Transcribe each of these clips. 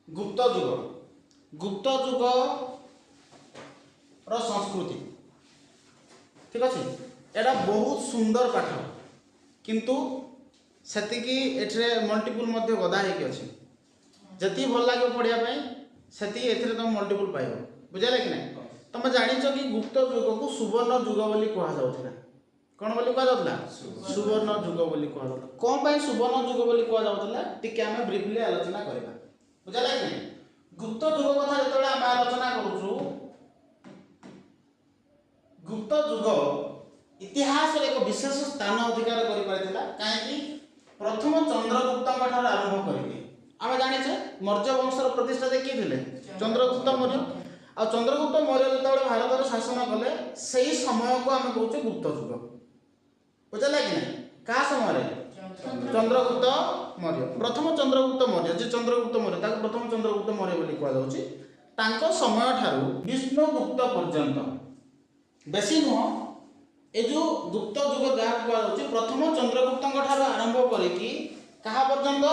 गुप्त जुग रो संस्कृति ठीक अच्छे एटा बहुत सुंदर पाठ किंतु सेतिकी एठरे मल्टीपुल मध्य गदा हेकी अछि जति भल लागे पढ़िया पई सेति एथरे तुम मल्टीपुल पाइबो बुझाले कि नहीं तुम जानिछ कि गुप्त जुग को सुवर्ण जुग बोली कहा जाउथिला कोन बोली कहा जाउथिला सुवर्ण जुग बोली कहा जाउथिला कोन पई सुवर्ण जुग बोली कहा जाउथिला टिके हमें ब्रीफली आलोचना करबा बुझाले कि नहीं गुप्त जुग कथा जतले हम आलोचना करूछु गुप्त जुग इतिहास रे एक विशेष स्थान अधिकार करि पारिथिला काहे कि प्रथम चंद्रगुप्त ठार आरंभ करिके आम जाने मौर्य वंशर प्रतिष्ठा देखिए चंद्रगुप्त मौर्य आ चंद्रगुप्त मौर्य जो भारत शासन कले से समय को आम कहे गुप्त जुग बुझे कि नहीं क्या समय चंद्रगुप्त मौर्य प्रथम चंद्रगुप्त मौर्य जी चंद्रगुप्त मौर्य प्रथम चंद्रगुप्त मौर्य बोली कहुच्छे समय ठारू विष्णुगुप्त पर्यंत बेसी नुह ए जो गुप्त जुग जहाँ कहुच्छे प्रथम चंद्रगुप्त ठारू आरंभ करी क्या पर्यंत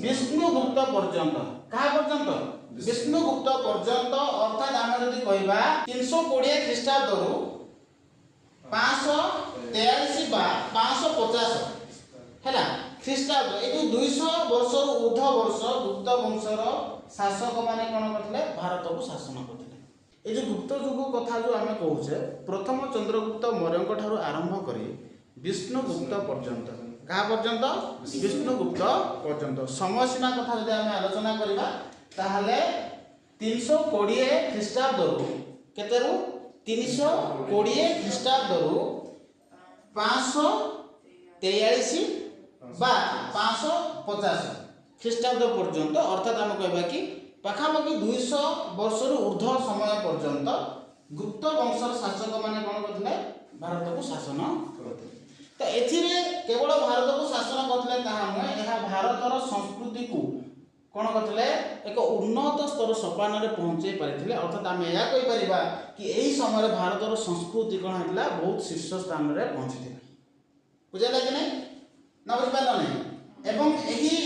विष्णुगुप्त पर्यंत क्या पर्यंत विष्णुगुप्त पर्यंत अर्थात आम जदि कहबा 320 ख्रीष्टाब्द रु 543 बा 550 हैला ख्रीष्टाब्द ए जो 200 वर्ष रु ऊर्ध्व वर्ष गुप्त वंशर शासक माने कोन करथिले भारत को शासन करथिले ए जो गुप्त जुग कथा जो आमे कहूचे प्रथम चंद्रगुप्त मौर्य ठारू आरंभ करी विष्णुगुप्त पर्यंत क्या पर्यंत विष्णुगुप्त पर्यंत समय सीमा कथा यदि आम आलोचना करबा ताहले 320 ख्रीष्टाब्द रु केतेरु 320 ख्रीष्टाब्द रु 543 बा 550 ख्रीष्टाब्द पर्यंत अर्थात आम कहबा कि पाखापाखि 200 वर्ष रु ऊर्ध्व समय पर्यंत गुप्त वंशर शासक माने कोन करथिले भारत को शासन करथिले तो एथिरे केवल भारत को शासन करथिले ताहा नुहे एहा भारतर संस्कृति को कोन करथिले एक उन्नत स्तर सोपान रे पहुंचे पारिथिले अर्थात आम या कहि परिबा कि एही समय भारतर संस्कृति कोन हैतला बहुत शीर्ष स्थान रे पहुंचिथिला बुझाला कि नहीं ना बुझ पाला नहीं एवं एही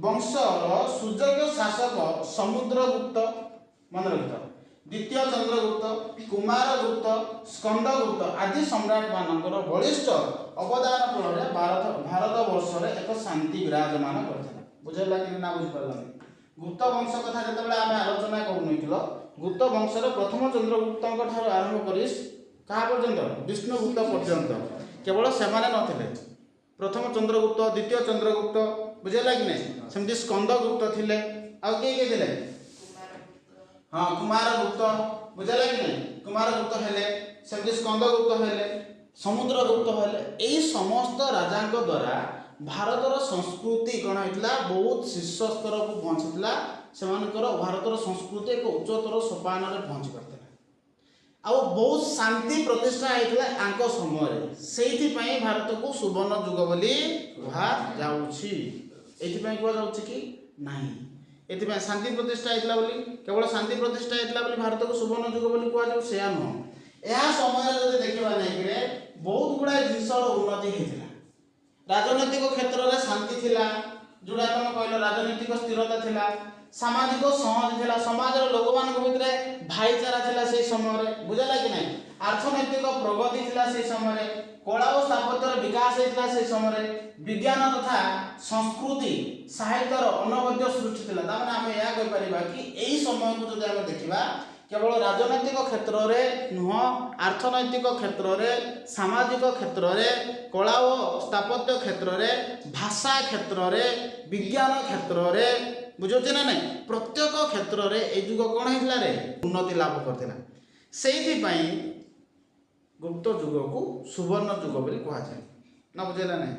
वंशर सुजोग्य शासक समुद्रगुप्त मन रखिथ द्वितीय चंद्रगुप्त कुमारगुप्त स्कंदगुप्त आदि सम्राट मानकर बलिष्ठ अवदान फल भारत वर्ष रे एक शांति विराजमान करथिला बुझला कि ना बुझ पारला गुप्त वंश कथा जतबेला आमे आलोचना करूनथिलो गुप्त वंश रे प्रथम चंद्रगुप्त ठार आरंभ करी कहा पर्यंत विष्णुगुप्त पर्यंत केवल सेमाने नथिले प्रथम चंद्रगुप्त द्वितीय चंद्रगुप्त बुझला कि नहीं सेमति स्कंदगुप्त थिले आ के थिले हाँ कुमारगुप्त बुझला कि नहीं कुमारगुप्त हेले सेमति स्कंदगुप्त हेले समुद्रगुप्त हेले एई समस्त राजांक द्वारा भारतर संस्कृति कौन होता बहुत शीर्ष स्तर को पहुंचीला से भारतर संस्कृति एक उच्चतर सोपान में पहुंची पार्थिला आ बहुत शांति प्रतिष्ठा होता समय से भारत को सुवर्ण जुग बोली कहुच्छी कि नहीं एथि शांति प्रतिष्ठा होता बोली केवल शांति प्रतिष्ठा होता बोली भारत को सुवर्ण जुग बोली कहुआ नुह यह समय जब देखा नहीं बहुत गुड़ा जिनसर उन्नति होता राजनैतिक क्षेत्र में शांति थिला जोड़ा तुम कहल राजनीतिक स्थिरता थिला सामाजिक सहज थिला समाज लोक मान भितर भाईचारा थिला से समय बुझला कि नहीं अर्थनैतिक प्रगति थिला से समय कला और स्थापत्यर विकास होता से समय विज्ञान तथा संस्कृति साहित्यर अनवद्य सृष्टि थिला तामाने आमे या कहि परिबा कि एही समय को जदि आमे देखिबा केवल राजनैतिक क्षेत्र में नुह अर्थनैतिक क्षेत्र में सामाजिक क्षेत्र में कला और स्थापत्य क्षेत्र में भाषा क्षेत्र में विज्ञान क्षेत्र में बुझे ना नहीं प्रत्येक क्षेत्र में ए जुग कौन होता रे उन्नति लाभ करथिला सेइथिपाई गुप्त जुग को सुवर्ण जुग बोली कहुए ना बुझेला नहीं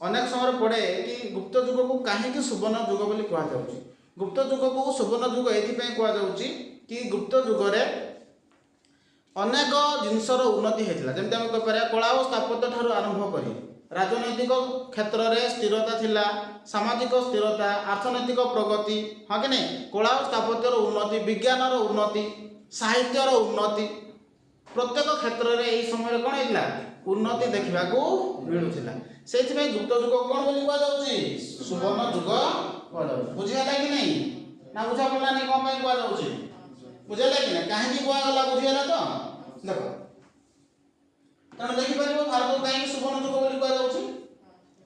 अनेक समय पड़े कि गुप्त जुग को कहीं सुवर्ण जुग बोली कहुच्छी गुप्त जुग को सुवर्ण जुग ये कहुच्छी कि गुप्त जुगरे अनेक जिनसर उन्नति होता जमी आम कहीपर कला और स्थापत्य ठार आरंभ कर राजनैतिक क्षेत्र में स्थिरता थिला सामाजिक स्थिरता अर्थनैतिक प्रगति हाँ कि नहीं कला और स्थापत्यर उन्नति विज्ञानर उन्नति साहित्यर उन्नति प्रत्येक क्षेत्र में यही समय कौन होता उन्नति देखा मिलूला से गुप्त जुग कौन बोली कहुच्छी सुवर्ण जुग बुझीगला कि नहीं ना बुझा पड़लानी कौन पे कुआ जाउची बुझेला कि ना काहे कुआ गला बुझियला तो देखो तण देखि परिबो भारत काहे सुवर्ण युग बोली कुआ जाउची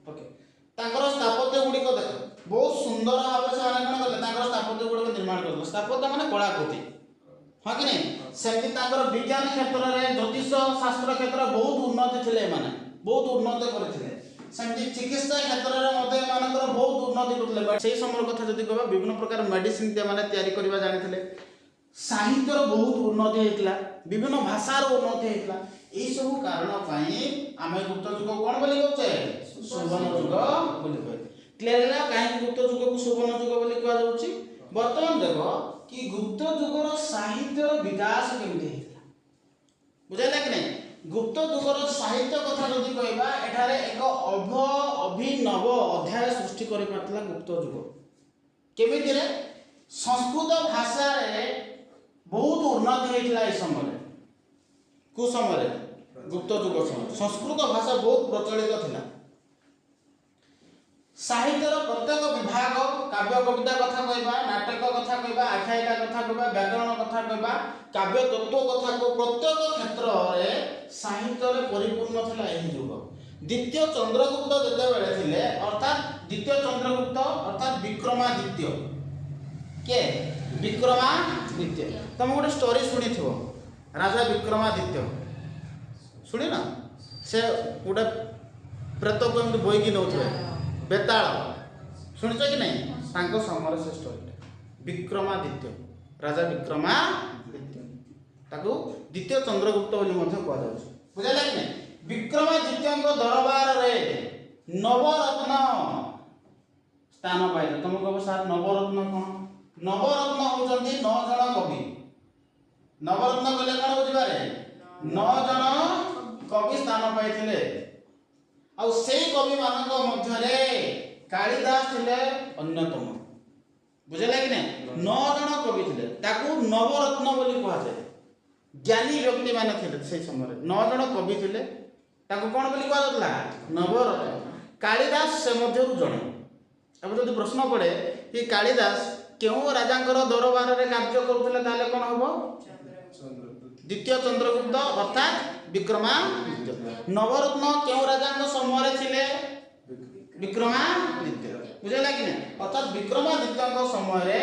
ओके तांकर स्थापत्य गुडी को देखो बहुत सुंदर भाव से माने कोन करले तांकर स्थापत्य गुडी को निर्माण करले स्थापत्य माने कलाकृति हां कि नहीं सेमति तांकर विज्ञान क्षेत्र रे ज्योतिष शास्त्र क्षेत्र बहुत उन्नति थिले माने बहुत उन्नति करथिले सेमति चिकित्सा क्षेत्र रे मध्ये मानकर बहुत उन्नति करथिले बट सेही समय कथा जदी कहबा विभिन्न प्रकार मेडिसिन ते माने तयारी करबा जानिथिले साहित्यर बहुत उन्नति हेतला विभिन्न भाषार उन्नति हेतला एई सब कारण पई आमे गुप्त युग कोन बोली कहछे सुवर्ण युग बोली कहै क्लियर है काहे गुप्त युग को सुवर्ण युग बोली कहवा जाउची वर्तमान देखो कि गुप्त युगर साहित्यर विकास केमते हेतला बुझाइला कि नहीं गुप्त युगर साहित्य कथा जदि कहबा एठारे एक अभिनव अध्याय सृष्टि करि पातला गुप्त युग केमिति रे संस्कृत भाषा रे बहुत उन्नति हेतला ए समय को समय गुप्त युग समय संस्कृत भाषा बहुत प्रचलित थिला साहित्यर प्रत्येक विभाग काव्य कविता कथा कहबा नाटक कथा कहबा आख्यायिका कथा कहबा व्याकरण कथा कहबा काव्य तत्व कथा को प्रत्येक क्षेत्र रे साहित्य रे परिपूर्ण थिला एही युग द्वितीय चंद्रगुप्त जते बेले थिले अर्थात द्वितीय चंद्रगुप्त अर्थात विक्रमादित्य के विक्रमादित्य तुम गोटे स्टोरी सुनिथिबो राजा विक्रमादित्य सुनी ना से गोटे प्रेत को एमति बोई की नउथबे बेताल सुनिଛ कि नहीं तांको समर से स्टोरी विक्रमादित्य राजा विक्रमादित्य ताको द्वितीय चंद्रगुप्त बोली ମଧ୍ୟ କୁହାଯାଉଛି ବୁଝିଲା କି नहीं विक्रमादित्यଙ୍କ दरबार रे नवरत्न स्थान पाइले तुम कहबो सर नवरत्न कोन नवरत्न होचंती 9 जण कवि नवरत्न कहले कोन बुझिबारे 9 जण कवि स्थान पाइथिले आ सेई कवि मानक मध्यरे कालिदास थिले अन्यतम बुझला कि नहीं 9 जण कवि थिले ताकू नवरत्न बोली कहा जाय ज्ञानी व्यक्ति माने थिले सेई समय 9 जण कवि थिले ताकू कोन बोली कहा जातला नवरत्न कालिदास से मध्यरु जण अब जदि प्रश्न पड़े कि कालिदास केउ राजांकर दरबार रे कार्य करथले ताले कोन होबो द्वितीय चंद्रगुप्त अर्थात विक्रमादित्य नवरत्न केउ राजांक समय थिले विक्रमादित्य बुझला कि नहीं अर्थात विक्रमादित्यंक समय रे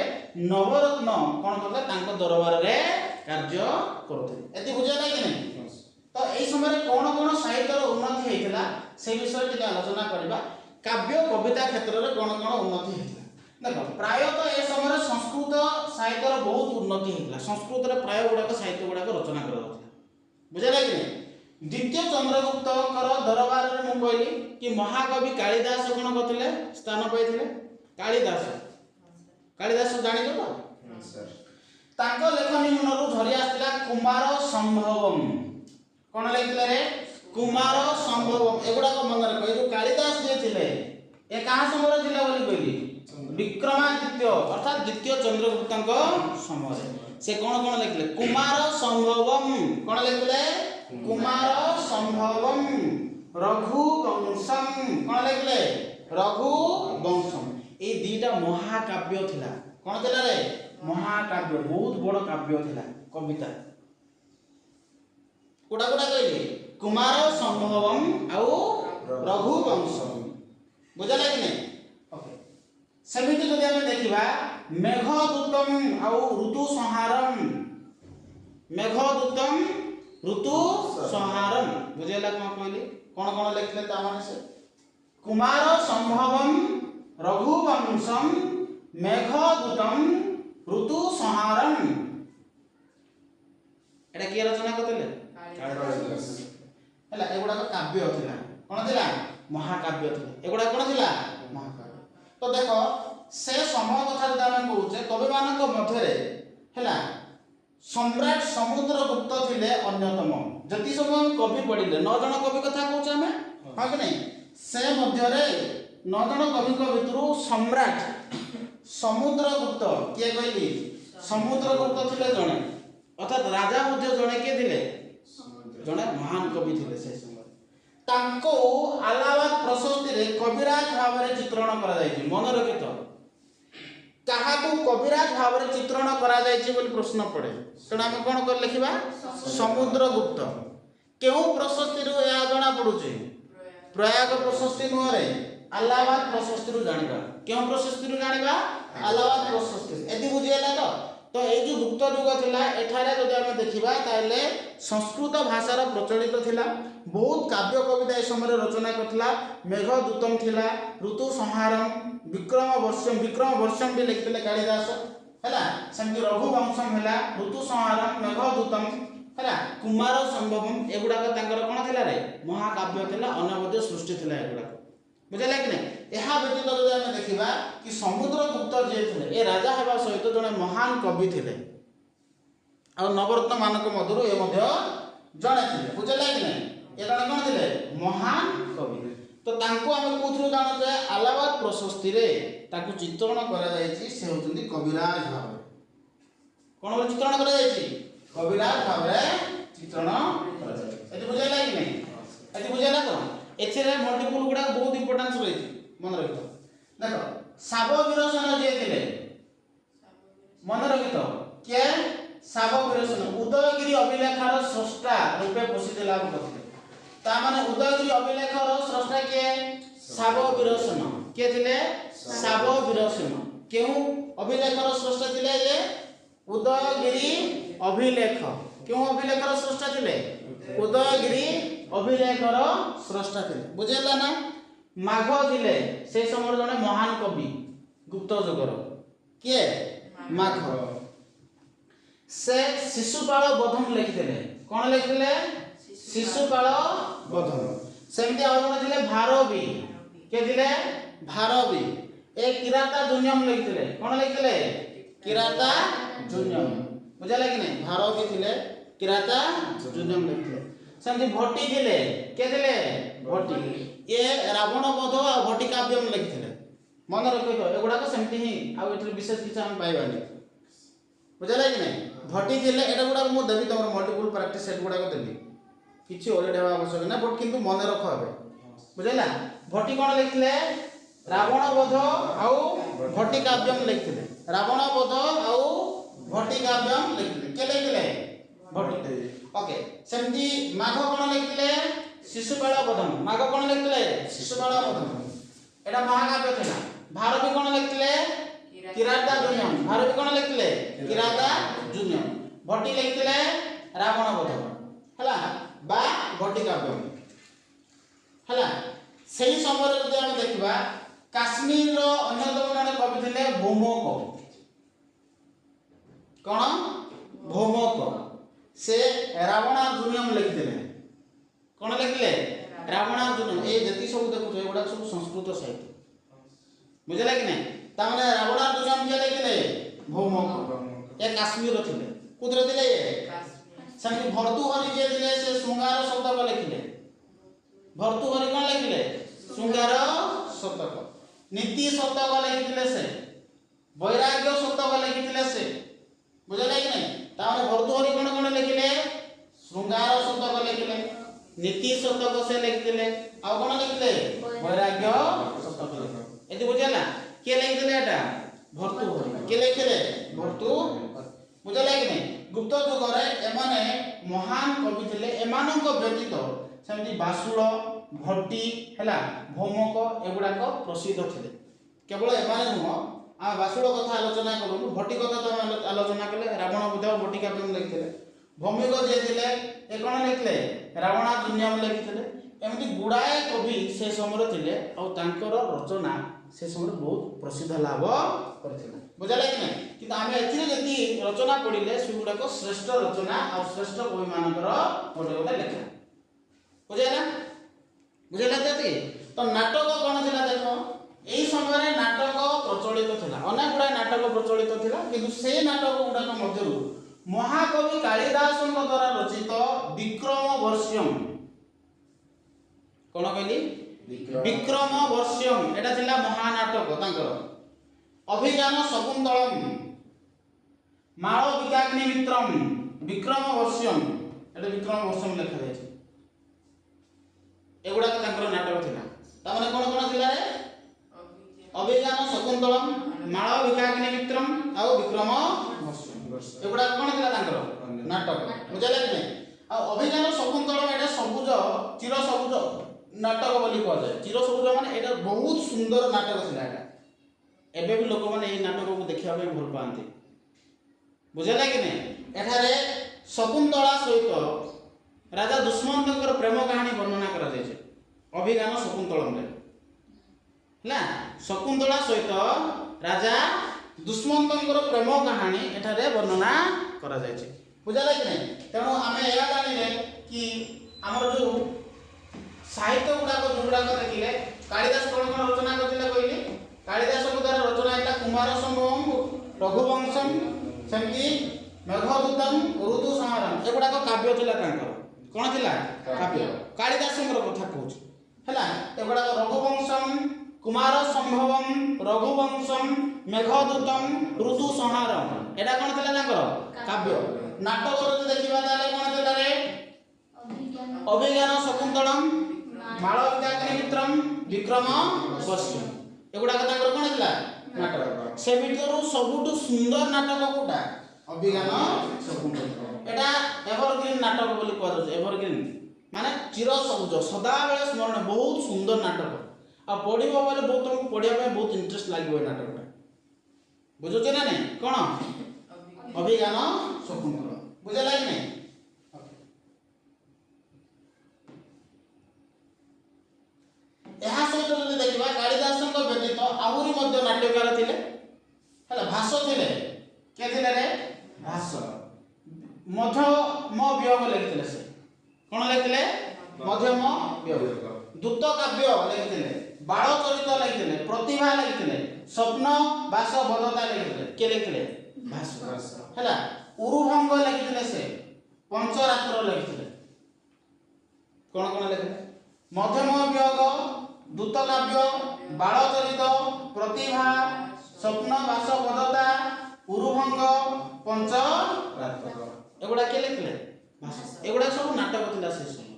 नवरत्न कोन करले तांको दरबार रे कार्य करथले एति बुझला कि नहीं तो एई समय रे कोन साहित्यर उन्नति हेतिला से विषय टिके आलोचना करबा काव्य कविता क्षेत्र रे कोन उन्नति हेतिला देखो प्रायतः ए समय संस्कृत साहित्यर बहुत उन्नति हेतिला संस्कृत रे प्राय गुडा साहित्य गुडा रचना करथला बुझला कि नहीं द्वितीय चंद्रगुप्त दरबार रे मु कहली कि महाकवि कालिदास कोन करथिले स्थान पाइथिले कालिदास जानि तो सर तांको लेखनी मनरु झरी आस्तिला कुमार संभवम कोन लिखले रे कुमार संभवम एगुडा को मन रे कहि जो कालिदास जे थिले ए कहा समय थिले बोली कहली विक्रमादित्य अर्थात द्वितीय चंद्रगुप्तंक समय से कोन लिखले कुमार संभवम कोन लिखले कुमार संभवम रघुवंशम कोन लिखले रघुवंशम ए दीटा महाकाव्य थिला कोन थिला रे महाकाव्य बहुत बड़ काव्य थिला कविता कोडा कहले कुमार संभवम आउ रघुवंशम बुझला कि नहीं ओके सेमिति जदि हम देखिबा मेघदूतम आउ ऋतु संहारम मेघदूतम ऋतु संहारम बुझेला कोन कहली कोन लिखले ता माने से कुमार संभवम रघुवंशम मेघदूतम ऋतु संहारम एटा की रचना करतले हला एगुडा काव्य थिला कोन थिला महाकाव्य थिला एगुडा कोन थिला महाकाव्य तो देखो से समय कथा जदा हम कहूचे कवि मानक मध्यरे हला सम्राट समुद्रगुप्त थिले अन्यतम जति समय कवि पढिले 9 जण कवि कथा कहूचे हमें हां कि नहीं से मध्यरे 9 जण कवि को भितरु सम्राट समुद्रगुप्त के कहली समुद्रगुप्त थिले जणे अर्थात राजा मध्य जणे के थिले जणे महान कवि थिले से समय तांको अलाहाबाद प्रशस्ति रे कविराज भाव रे चित्रण करा जायछि मन रखे तो କାହାକୁ କବିରାଜ ଭାବରେ ଚିତ୍ରଣ କରାଯାଇଛି ବୋଲି ପ୍ରଶ୍ନ ପଡ଼େ। ତେଣୁ ଆମେ କ'ଣ କରି ଲେଖିବା? ସମୁଦ୍ରଗୁପ୍ତ। କେଉଁ ପ୍ରଶସ୍ତିରୁ ଏହା ଜଣା ପଡୁଛି? ପ୍ରୟାଗ ପ୍ରଶସ୍ତି ନୁହଁରେ, ଆଲାହାବାଦ ପ୍ରଶସ୍ତିରୁ ଜାଣିବା। କେଉଁ ପ୍ରଶସ୍ତିରୁ ଜାଣିବା? ଆଲାହାବାଦ ପ୍ରଶସ୍ତି। ଏଠି ବୁଝିହେଲା ତ? ତ ଏଇ ଯେଉଁ ଗୁପ୍ତ ଯୁଗ ଥିଲା, ଏଠାରେ ଯଦି ଆମେ ଦେଖିବା ତାହେଲେ ସଂସ୍କୃତ ଭାଷାର ପ୍ରଚଳିତ ଥିଲା। ବହୁତ କାବ୍ୟ କବିତା ଏ ସମୟରେ ରଚନା କରିଥିଲା। ମେଘଦୂତମ ଥିଲା, ଋତୁ ସଂହାରମ, ବିକ୍ରମ ବର୍ଷମ ବି ଲେଖିଥିଲେ କାଳିଦାସ ହେଲା। ସେମିତି ରଘୁବଂଶମ ହେଲା, ଋତୁ ସଂହାରମ, ମେଘଦୂତମ ହେଲା, କୁମାର ସମ୍ଭବମ, ଏଗୁଡ଼ାକ ତାଙ୍କର କ'ଣ ଥିଲା ରେ? ମହାକାବ୍ୟ ଥିଲା, ଅନବଦ୍ୟ ସୃଷ୍ଟି ଥିଲା ଏଗୁଡ଼ାକ। ବୁଝିଲେ କି ନାହିଁ? ଏହା ବ୍ୟତୀତ ଯଦି ଆମେ ଦେଖିବା କି ସମୁଦ୍ରଗୁପ୍ତ ଯିଏ ଥିଲେ, ଏ ରାଜା ହେବା ସହିତ ଜଣେ ମହାନ କବି ଥିଲେ, ଆଉ ନବରତ୍ନ ମାନଙ୍କ ମଧ୍ୟରୁ ଏ ମଧ୍ୟ ଜଣେ ଥିଲେ। ବୁଝିଲେ କି ନାହିଁ? ଏ ଜଣେ କ'ଣ ଥିଲେ? ମହାନ କବି। ତ ତାଙ୍କୁ ଆମେ କୋଉଥିରୁ ଜାଣୁଛେ? ଆଲାହାବାଦ ପ୍ରଶସ୍ତିରେ ତାକୁ ଚିତ୍ରଣ କରାଯାଇଛି। ସେ ହେଉଛନ୍ତି କବିରାଜ ଭାବରେ। କ'ଣ ଭାବରେ ଚିତ୍ରଣ କରାଯାଇଛି? କବିରାଜ ଭାବରେ ଚିତ୍ରଣ କରାଯାଇଛି। ଏଠି ବୁଝିଲା କି ନାହିଁ? ଏଠି ବୁଝିଲା ତ? ଏଥିରେ ମଲ୍ଟିପୁଲ ଗୁଡ଼ାକ ବହୁତ ଇମ୍ପୋର୍ଟାନ୍ସ ରହିଛି, ମନେ ରଖିଥ। ଦେଖ, ଶାବ ବିରୋଚନ ଯିଏ ଥିଲେ, ମନେ ରଖିଥ, କିଏ? ଶାବ ବିରୋଚନ ଉଦୟଗିରି ଅଭିଲେଖର ସ୍ରଷ୍ଟା ରୂପେ ପ୍ରସିଦ୍ଧି ଲାଭ କରିଥିଲେ। ତାମାନେ ଉଦୟଗିରି ଅଭିଲେଖର ସ୍ରଷ୍ଟା କିଏ? ଶାବ ବିରୋଚନ। କିଏ ଥିଲେ? ଶାବ ବିରୋଚନ। କେଉଁ ଅଭିଲେଖର ସ୍ରଷ୍ଟା ଥିଲେ? ଇଏ ଉଦୟଗିରି ଅଭିଲେଖ। କେଉଁ ଅଭିଲେଖର ସ୍ରଷ୍ଟା ଥିଲେ? ଉଦୟଗିରି ଅଭିଲେଖର ସ୍ରଷ୍ଟା ଥିଲେ। ବୁଝିଲା ନା? ମାଘ ଥିଲେ ସେ ସମୟରେ ଜଣେ ମହାନ କବି ଗୁପ୍ତ ଯୁଗର। କିଏ? ମାଘ। ସେ ଶିଶୁପାଳ ବୋଧମ ଲେଖିଥିଲେ। କ'ଣ ଲେଖିଥିଲେ? ଶିଶୁପାଳ ବୋଧମ। ସେମିତି ଆଉ ଜଣେ ଥିଲେ ଭାରବୀ। କିଏ ଥିଲେ? ଭାରବୀ। ଏ କିରାତା ଜୁନିୟମ ଲେଖିଥିଲେ। କ'ଣ ଲେଖିଥିଲେ? କିରାତା ଜୁନିୟମ। ବୁଝିଲା କି ନାହିଁ? ଭାରବୀ ଥିଲେ, କିରାତା ଜୁନିୟମ ଲେଖିଥିଲେ। ସେମିତି ଭଟ୍ଟି ଥିଲେ। କିଏ ଥିଲେ? ଭଟ୍ଟି। ଏ ରାବଣ ବୋଧ ଆଉ ଭଟ୍ଟି କାବ୍ୟମ ଲେଖିଥିଲେ। ମନେ ରଖିଥ, ଏଗୁଡ଼ାକ ସେମିତି ହିଁ, ଆଉ ଏଥିରେ ବିଶେଷ କିଛି ଆମେ ପାଇବାନି। ବୁଝିଲା କି ନାହିଁ? ଭଟ୍ଟି ଥିଲେ, ଏଟା ଗୁଡ଼ାକ ମୁଁ ଦେବି ତମର ମଲ୍ଟିପୁଲ ପ୍ରାକ୍ଟିସ ସେଟ୍ ଗୁଡ଼ାକ ଦେବି, କିଛି ଓରିଡ୍ ହେବା ଆବଶ୍ୟକ ନାହିଁ, ବଟ୍ କିନ୍ତୁ ମନେ ରଖ ଏବେ। ବୁଝିଲା? ଭଟ୍ଟି କ'ଣ ଲେଖିଥିଲେ? ରାବଣ ବୋଧ ଆଉ ଭଟ୍ଟି କାବ୍ୟମ ଲେଖିଥିଲେ। ରାବଣ ବୋଧ ଆଉ ଭଟ୍ଟି କାବ୍ୟମ ଲେଖିଥିଲେ। କିଏ ଲେଖିଥିଲେ? ଭଟ୍ଟି। ଓକେ। ସେମିତି ମାଘ କ'ଣ ଲେଖିଥିଲେ? ଶିଶୁପାଳ ବୋଧମ। ମାଘ କ'ଣ ଲେଖିଥିଲେ? ଶିଶୁପାଳ ବୋଧମ। ଏଟା ମହାକାବ୍ୟ ଥିଲା। ଭାରବୀ କ'ଣ ଲେଖିଥିଲେ? କିରାତା ଜୁନିୟମ। ଭାରବୀ କ'ଣ ଲେଖିଥିଲେ? କିରାତା ଜୁନିୟମ। ଭଟ୍ଟି ଲେଖିଥିଲେ ରାବଣ ବୋଧ ହେଲା ବା ଭଟ୍ଟି କାବ୍ୟମ ହେଲା। ସେହି ସମୟରେ ଯଦି ଆମେ ଦେଖିବା, କାଶ୍ମୀରର ଅନ୍ୟତମ ଜଣେ କବି ଥିଲେ ଭୌମକ। କ'ଣ? ଭୌମକ। ସେ ରାବଣ ଜୁନିୟମ ଲେଖିଥିଲେ। କ'ଣ ଲେଖିଲେ? ରାବଣ ଜୁନିୟମ। ଏ ଯେତିକି ସବୁ ଦେଖୁଛ ଏଗୁଡ଼ାକ ସବୁ ସଂସ୍କୃତ ସାହିତ୍ୟ। ବୁଝିଲା କି ନାହିଁ? ତାମାନେ ରାବଣ ଜୁନିୟମ କିଏ ଲେଖିଥିଲେ? ଭୌମକ। ଏ କାଶ୍ମୀରର ଥିଲେ। କୋଉଥିରେ ଥିଲେ? ସେମିତି ଭର୍ତ୍ତୃହରି ଯିଏ ଥିଲେ, ସେ ଶୃଙ୍ଗାର ଶତକ ଲେଖିଲେ। ଭର୍ତ୍ତୃହରି କ'ଣ ଲେଖିଲେ? ଶୃଙ୍ଗାର ଶତକ। ନୀତି ଶତକ ଲେଖିଥିଲେ ସେ। ବୈରାଗ୍ୟ ଶତକ ଲେଖିଥିଲେ ସେ। ବୁଝିଲା କି ନାହିଁ? ତାମାନେ ଭର୍ତ୍ତୃହରି କ'ଣ କ'ଣ ଲେଖିଲେ? ଶୃଙ୍ଗାର ଶତକ ଲେଖିଲେ, ନୀତି ଶତକ ସେ ଲେଖିଥିଲେ, ଆଉ କ'ଣ ଲେଖିଲେ? ବୈରାଗ୍ୟ ଶତକ ଲେଖିଲେ। ଏଠି ବୁଝିଲା? କିଏ ଲେଖିଥିଲେ ଏଟା? ଭର୍ତ୍ତୃହରି। କିଏ ଲେଖିଥିଲେ? ଭର୍ତ୍ତୃହରି। ବୁଝିଲା କି ନାହିଁ? ଗୁପ୍ତ ଯୁଗରେ ଏମାନେ ମହାନ କବି ଥିଲେ। ଏମାନଙ୍କ ବ୍ୟତୀତ ସେମିତି ବାସୁଳ, ଭଟ୍ଟି ହେଲା, ଭୌମକ ଏଗୁଡ଼ାକ ପ୍ରସିଦ୍ଧ ଥିଲେ। କେବଳ ଏମାନେ ନୁହଁ, ଆମେ ବାସୁଳ କଥା ଆଲୋଚନା କଲୁ, ଭଟ୍ଟି କଥା ତ ଆମେ ଆଲୋଚନା କଲେ। ରାବଣ ବୋଧ ଭଟ୍ଟି କାବ୍ୟମ ଲେଖିଥିଲେ। ଭୌମିକ ଯିଏ ଥିଲେ, ଏ କ'ଣ ଲେଖିଥିଲେ? ରାବଣ ଜୁନିୟମ ଲେଖିଥିଲେ। ଏମିତି ଗୁଡ଼ାଏ କବି ସେ ସମୟରେ ଥିଲେ, ଆଉ ତାଙ୍କର ରଚନା ସେ ସମୟରେ ବହୁତ ପ୍ରସିଦ୍ଧ ଲାଭ କରିଥିଲା। ବୁଝିଲା କି ନାହିଁ? କିନ୍ତୁ ଆମେ ଏଥିରେ ଯଦି ରଚନା ପଢ଼ିଲେ ସେଗୁଡ଼ାକ ଶ୍ରେଷ୍ଠ ରଚନା ଆଉ ଶ୍ରେଷ୍ଠ କବିମାନଙ୍କର ଗୋଟେ ଗୋଟେ ଲେଖା। ବୁଝିଲା? ବୁଝିଲା ଯେତିକି? ତ ନାଟକ କ'ଣ ଥିଲା ଦେଖ, ଏହି ସମୟରେ ନାଟକ ପ୍ରଚଳିତ ଥିଲା। ଅନେକ ଗୁଡ଼ାଏ ନାଟକ ପ୍ରଚଳିତ ଥିଲା, କିନ୍ତୁ ସେଇ ନାଟକ ଗୁଡ଼ାକ ମଧ୍ୟରୁ ମହାକବି କାଳିଦାସଙ୍କ ଦ୍ୱାରା ରଚିତ ବିକ୍ରମ ବର୍ଷ୍ୟମ। କ'ଣ କହିଲି? ବିକ୍ରମ ବର୍ଷ୍ୟମ। ଏଟା ଥିଲା ମହାନାଟକ ତାଙ୍କର। ଅଭିଯାନ ଶକୁନ୍ତଳମ, ମାଳ ବିକାଗ୍ନି ମିତ୍ରମ, ବିକ୍ରମ ବର୍ଷ୍ୟମ। ଏଟା ବିକ୍ରମ ବର୍ଷ୍ୟମ ଲେଖାଯାଇଛି। ଏଗୁଡ଼ାକ ତାଙ୍କର ନାଟକ ଥିଲା। ତାମାନେ କ'ଣ କ'ଣ ଥିଲା ରେ? ଅଭିଯାନ ଶକୁନ୍ତଳମ, ମାଳ ବିକାଗ୍ନି ମିତ୍ରମ୍ ଆଉ ବିକ୍ରମ ଏଗୁଡା କଣ ଥିଲା ତାଙ୍କର ନାଟକ ବୁଝିଲା କି ନାହିଁ। ଆଉ ଅଭିଯାନ ଶକୁନ୍ତଳମ୍ ଏଟା ସବୁଜ ଚିର ସବୁଜ ନାଟକ ବୋଲି କୁହାଯାଏ। ଚିର ସବୁଜ ମାନେ ଏଟା ବହୁତ ସୁନ୍ଦର ନାଟକ ଥିଲା। ଏଟା ଏବେ ବି ଲୋକମାନେ ଏଇ ନାଟକକୁ ଦେଖିବା ପାଇଁ ଭଲ ପାଆନ୍ତି ବୁଝିଲା କି ନାହିଁ। ଏଠାରେ ଶକୁନ୍ତଳା ସହିତ ରାଜା ଦୁଷ୍ମନ୍ତଙ୍କର ପ୍ରେମ କାହାଣୀ ବର୍ଣ୍ଣନା କରାଯାଇଛି ଅଭିଜ୍ଞାନ ଶକୁନ୍ତଳମ୍ରେ ହେଲା। ଶକୁନ୍ତଳା ସହିତ ରାଜା ଦୁଷ୍ମନ୍ତଙ୍କର ପ୍ରେମ କାହାଣୀ ଏଠାରେ ବର୍ଣ୍ଣନା କରାଯାଇଛି ବୁଝିଲା କି ନାହିଁ। ତେଣୁ ଆମେ ଏହା ଜାଣିଲେ କି ଆମର ଯୋଉ ସାହିତ୍ୟ ଗୁଡ଼ାକ ଯୋଉଗୁଡ଼ାକ ଦେଖିଲେ କାଳିଦାସ କଣ କଣ ରଚନା କରିଥିଲେ କହିଲେ। କାଳିଦାସଙ୍କ ଦ୍ୱାରା ରଚନା ହେଲା କୁମାର ସମ୍ଭବମ୍ ରଘୁବଂଶମ୍ ସେମିତି ମେଘଦୂତମ୍ ଋତୁ ସଂହାରମ୍ ଏଗୁଡ଼ାକ କାବ୍ୟ ଥିଲା ତାଙ୍କର। କଣ ଥିଲା କାବ୍ୟ କାଳିଦାସଙ୍କର କଥା କହୁଛି ହେଲା। ଏଗୁଡ଼ାକ ରଘୁବଂଶମ୍ କୁମାର ସମ୍ଭବମ୍ ରଘୁବଂଶମ୍ ମେଘଦୂତମ୍ ଋତୁ ସଂହାରମ୍ ଏଟା କଣ ଥିଲା ତାଙ୍କର କାବ୍ୟ। ନାଟକ ଯଦି ଦେଖିବା ତାହେଲେ କଣ ଥିଲା ରେ ଅଭିଜ୍ଞାନ ଶକୁନ୍ତଳମ୍ ମାଳ ବିକାଗ୍ନି ମିତ୍ରମ୍ ବିକ୍ରମ ବଶ୍ୟମ୍ ଏଗୁଡ଼ାକ ତାଙ୍କର କଣ ଥିଲା ନାଟକ। ସେ ଭିତରୁ ସବୁଠୁ ସୁନ୍ଦର ନାଟକ କୋଉଟା ଅଭିଜ୍ଞାନ ଶକୁନ୍ତଳମ୍। ଏଟା ଏଭରଗ୍ରୀନ ନାଟକ ବୋଲି କୁହାଯାଉଛି। ଏଭରଗ୍ରୀନ ମାନେ ଚିର ସବୁଜ ସଦାବେଳେ ସ୍ମରଣ ବହୁତ ସୁନ୍ଦର ନାଟକ। ଆଉ ପଢ଼ିବ ବୋଲେ ବହୁତ ତମକୁ ପଢ଼ିବା ପାଇଁ ବହୁତ ଇଣ୍ଟରେଷ୍ଟ ଲାଗିବ ଏ ନାଟକଟା ବୁଝୁଛ ନା ନାଇଁ। କଣ ଅଭିଜ୍ଞାନ ଶକୁନ୍ତଳମ୍ ବୁଝିଲା କି ନାଇଁ। ଏହା ସହିତ ଯଦି ଦେଖିବା କାଳିଦାସଙ୍କ ବ୍ୟତୀତ ଆହୁରି ମଧ୍ୟ ନାଟ୍ୟକାର ଥିଲେ ହେଲା। ଭାଷ ଥିଲେ କିଏ ଥିଲେ ରେ ଭାଷ ମଧ୍ୟମ ବିୟୋଗ ଲେଖିଥିଲେ। ସେ କଣ ଲେଖିଥିଲେ ମଧ୍ୟମ ବିୟୋଗ। ଦୂତ କାବ୍ୟ ଲେଖିଥିଲେ ବାଳ ଚରିତ ଲେଖିଥିଲେ ପ୍ରତିଭା ଲେଖିଥିଲେ ସ୍ୱପ୍ନ ବାସ ବଦତା ଲେଖିଥିଲେ। କିଏ ଲେଖିଥିଲେ ଭାଷ ହେଲା। ଉରୁଭଙ୍ଗ ଲେଖିଥିଲେ ସେ ପଞ୍ଚରାତ୍ର ଲେଖିଥିଲେ। କଣ କଣ ଲେଖିଥିଲେ ମଧ୍ୟମ ବିୟୋଗ ଦୂତ କାବ୍ୟ ବାଳ ଚରିତ ପ୍ରତିଭା ସ୍ୱପ୍ନ ବାସ ବଦତା ଉରୁଭଙ୍ଗ ପଞ୍ଚରାତ୍ର ଏଗୁଡ଼ା କିଏ ଲେଖିଥିଲେ ଏଗୁଡ଼ା ସବୁ ନାଟକ ଥିଲା ସେ ସମୟ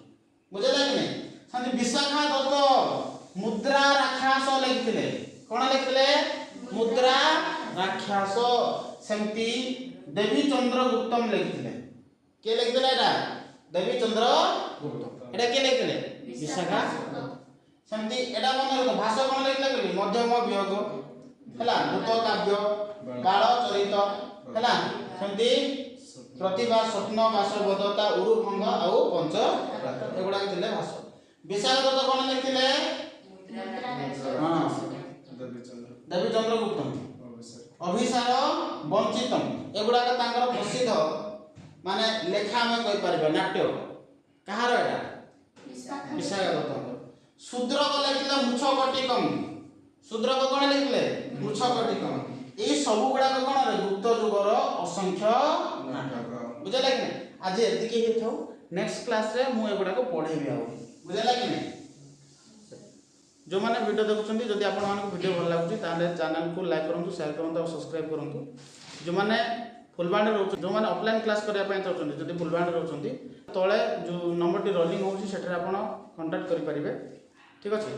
ବୁଝିଲା କି ନାହିଁ। ସେମିତି ବିଶାଖା ଦତ୍ତ ମୁଦ୍ରା ରାକ୍ଷାସ ଲେଖିଥିଲେ। କଣ ଲେଖିଥିଲେ ମୁଦ୍ରା ରାକ୍ଷାସ। ସେମିତି ଦେବୀ ଚନ୍ଦ୍ରଗୁପ୍ତମ୍ ଲେଖିଥିଲେ। କିଏ ଲେଖିଥିଲେ ଏଟା ଦେବୀ ଚନ୍ଦ୍ରଗୁପ୍ତ। ଏଟା କିଏ ଲେଖିଥିଲେ ବିଶାଖା। ସେମିତି ଏଟା ମନେ ରଖ ଭାଷ କଣ ଲେଖିଥିଲେ କହିଲି ମଧ୍ୟମ ବିୟୋଗ ହେଲା ଦୂତ କାବ୍ୟ ବାଳ ଚରିତ ହେଲା। ସେମିତି ପ୍ରତିଭା ସ୍ୱପ୍ନ ବାସବୋଧତା ଉରୁଭଙ୍ଗ ଆଉ ପଞ୍ଚରାତ୍ର ଏଗୁଡ଼ାକ ଥିଲେ ଭାଷ। ବିଶାଖା ଦତ୍ତ କଣ ଲେଖିଥିଲେ ଦେବୀ ଚନ୍ଦ୍ରଗୁପ୍ତମ୍ ଅଭିସାର ବଞ୍ଚିତମ୍ ଏଗୁଡ଼ାକ ତାଙ୍କର ପ୍ରସିଦ୍ଧ ମାନେ ଲେଖା ଆମେ କହିପାରିବା ନାଟ୍ୟ। କାହାର ଏଟା ବିଶାଖା ଦତ୍ତଙ୍କର। ଶୂଦ୍ରକ ଲେଖିଥିଲେ ମୁଚ୍ଛକଟିକମ୍। ଶୂଦ୍ରକ କଣ ଲେଖିଥିଲେ ମୁଚ୍ଛକଟିକମ୍। ଏଇ ସବୁ ଗୁଡ଼ାକ କଣ ଗୁପ୍ତ ଯୁଗର ଅସଂଖ୍ୟ ନାଟକ ବୁଝିଲା କି ନାହିଁ। ଆଜି ଏତିକି ହେଇଥାଉ ନେକ୍ସଟ କ୍ଲାସରେ ମୁଁ ଏଗୁଡ଼ାକ ପଢ଼େଇବି ଆଉ ବୁଝିଲା କି ନାହିଁ। ଯେଉଁମାନେ ଭିଡ଼ିଓ ଦେଖୁଛନ୍ତି ଯଦି ଆପଣମାନଙ୍କୁ ଭିଡ଼ିଓ ଭଲ ଲାଗୁଛି ତାହେଲେ ଚ୍ୟାନେଲକୁ ଲାଇକ୍ କରନ୍ତୁ ସେୟାର କରନ୍ତୁ ଆଉ ସବସ୍କ୍ରାଇବ୍ କରନ୍ତୁ। ଯେଉଁମାନେ ଫୁଲବାଣୀରେ ରହୁଛନ୍ତି ଯେଉଁମାନେ ଅଫଲାଇନ୍ କ୍ଲାସ୍ କରିବା ପାଇଁ ଚାହୁଁଛନ୍ତି ଯଦି ଫୁଲବାଣୀରେ ରହୁଛନ୍ତି ତଳେ ଯେଉଁ ନମ୍ବରଟି ରୋଲିଂ ହେଉଛି ସେଠାରେ ଆପଣ କଣ୍ଟାକ୍ଟ କରିପାରିବେ। ଠିକ୍ ଅଛି।